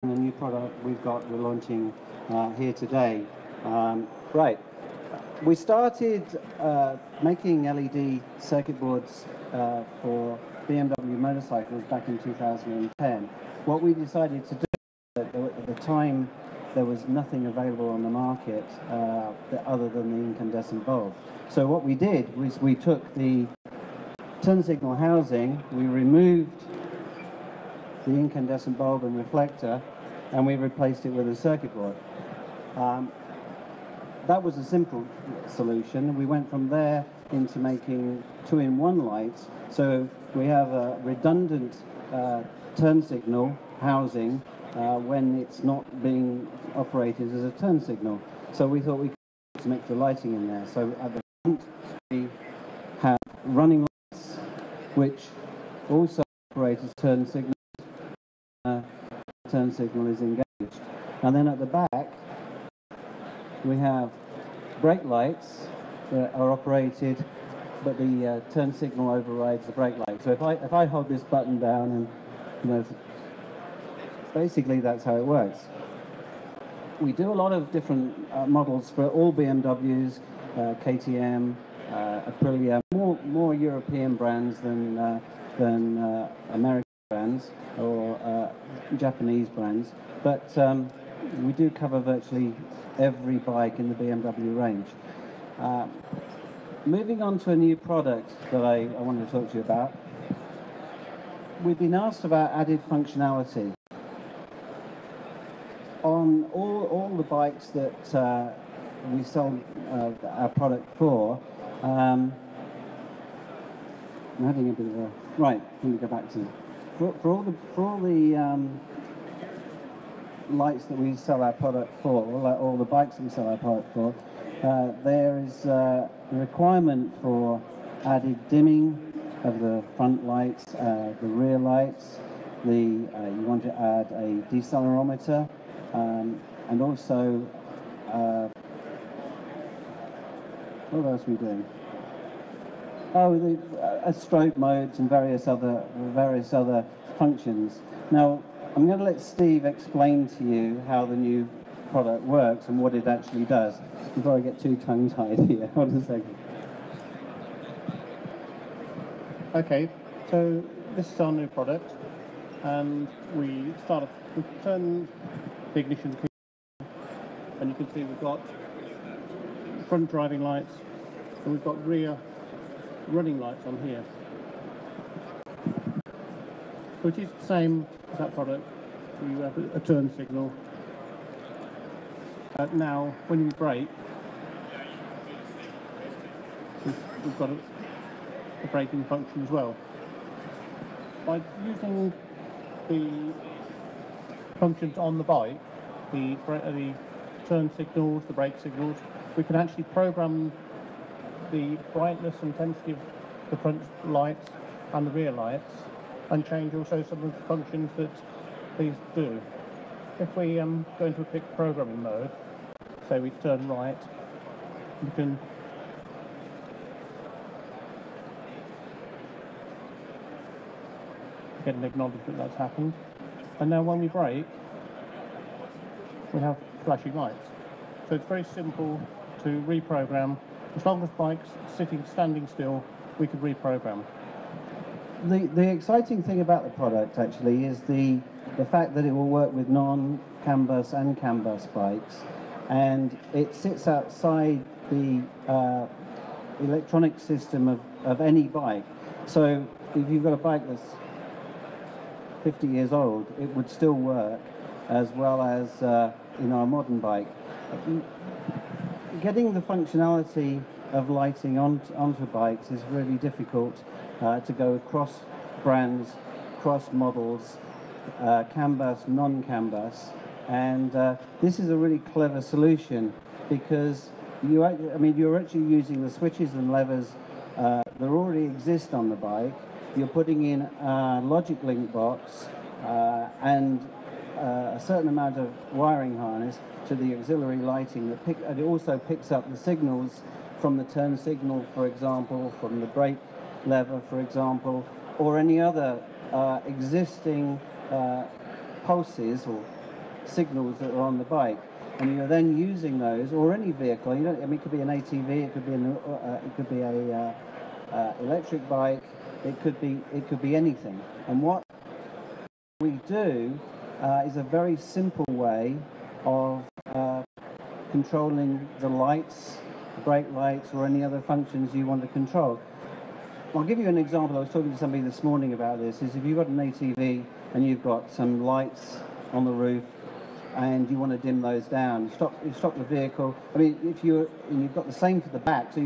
the new product we're launching here today. Right, we started making LED circuit boards for BMW motorcycles back in 2010. What we decided to do, at the time there was nothing available on the market other than the incandescent bulb. So what we did was we took the turn signal housing, we removed the incandescent bulb and reflector, and we replaced it with a circuit board. That was a simple solution. We went from there into making two-in-one lights. So we have a redundant turn signal housing when it's not being operated as a turn signal. So we thought we could make the lighting in there. So at the front we have running lights, which also operate as turn signals. Turn signal is engaged. And then at the back we have brake lights that are operated, but the turn signal overrides the brake light. So if I hold this button down, and basically that's how it works. We do a lot of different models for all BMWs, KTM, Aprilia, more European brands than American brands or Japanese brands, but we do cover virtually every bike in the BMW range. Moving on to a new product that I wanted to talk to you about. We've been asked about added functionality. On all the bikes that we sell our product for, I'm having a bit of a... Right, let me go back to... For all the lights that we sell our product for, all the bikes that we sell our product for, there is a requirement for added dimming of the front lights, the rear lights. You want to add a decelerometer, and also what else are we doing? Oh, strobe modes and various other functions. Now, I'm going to let Steve explain to you how the new product works and what it actually does, before I get too tongue-tied here. Hold on a second. Okay, so this is our new product, and we turn the ignition key, and you can see we've got front driving lights, and we've got rear running lights on here, which is the same as that product. You have a turn signal. Now, when you brake, we've got a braking function as well. By using the functions on the bike, the turn signals, the brake signals, we can actually program the brightness and intensity of the front lights and the rear lights, and change also some of the functions that these do. If we go into a quick programming mode, say we turn right, you can get an acknowledgement that's happened. And now when we brake, we have flashing lights. So it's very simple to reprogram. As long as the bike's standing still, we can reprogram. The exciting thing about the product actually is the fact that it will work with non-CAN bus and CAN bus bikes, and it sits outside the electronic system of any bike. So if you've got a bike that's 50 years old, it would still work as well as a modern bike. Getting the functionality of lighting onto bikes is really difficult to go across brands, cross models, CAN bus, non-CAN bus, and this is a really clever solution because you're actually using the switches and levers that already exist on the bike. You're putting in a logic link box and a certain amount of wiring harness to the auxiliary lighting and it also picks up the signals from the turn signal, for example, from the brake lever, for example, or any other existing pulses or signals that are on the bike, and you're then using those, or any vehicle. You don't, I mean, it could be an ATV, it could be a electric bike, it could be anything. And what we do is a very simple way of controlling the lights, brake lights, or any other functions you want to control. I'll give you an example. I was talking to somebody this morning about this. Is if you've got an ATV and you've got some lights on the roof and you want to dim those down, you stop the vehicle. I mean, if you've got the same for the back, so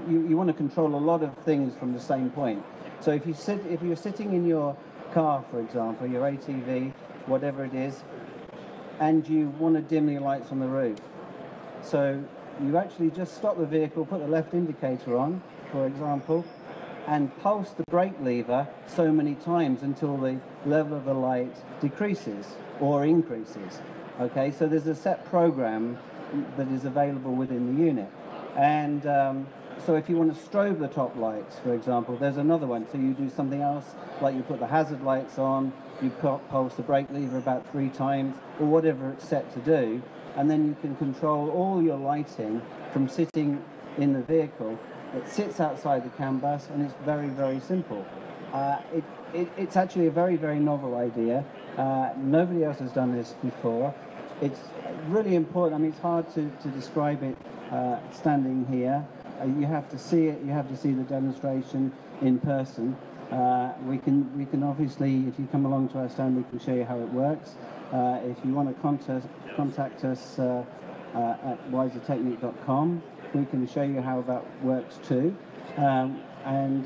you want to control a lot of things from the same point. So if you're sitting in your car, for example, your ATV, whatever it is, and you want to dim the lights on the roof, so you actually just stop the vehicle, put the left indicator on, for example, and pulse the brake lever so many times until the level of the light decreases or increases. Okay, so there's a set program that is available within the unit. And so if you want to strobe the top lights, for example, there's another one. So you do something else, like you put the hazard lights on, you pulse the brake lever about 3 times, or whatever it's set to do, and then you can control all your lighting from sitting in the vehicle. It sits outside the CAN bus, and it's very, very simple. It's actually a very, very novel idea. Nobody else has done this before. It's really important. I mean, it's hard to describe it standing here. You have to see it. You have to see the demonstration in person. We can obviously, if you come along to our stand, we can show you how it works. If you want to contact us at weisertechnic.com, we can show you how that works too. And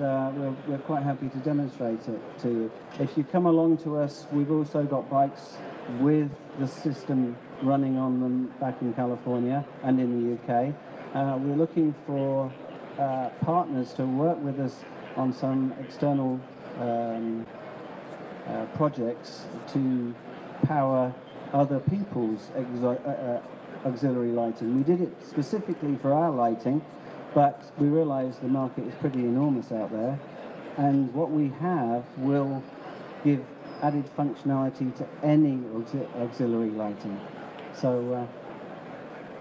we're quite happy to demonstrate it to you. If you come along to us, we've also got bikes with the system running on them back in California and in the UK. We're looking for partners to work with us on some external projects to power other people's auxiliary lighting. We did it specifically for our lighting, but we realized the market is pretty enormous out there, and what we have will give added functionality to any auxiliary lighting. So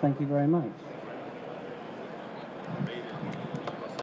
thank you very much.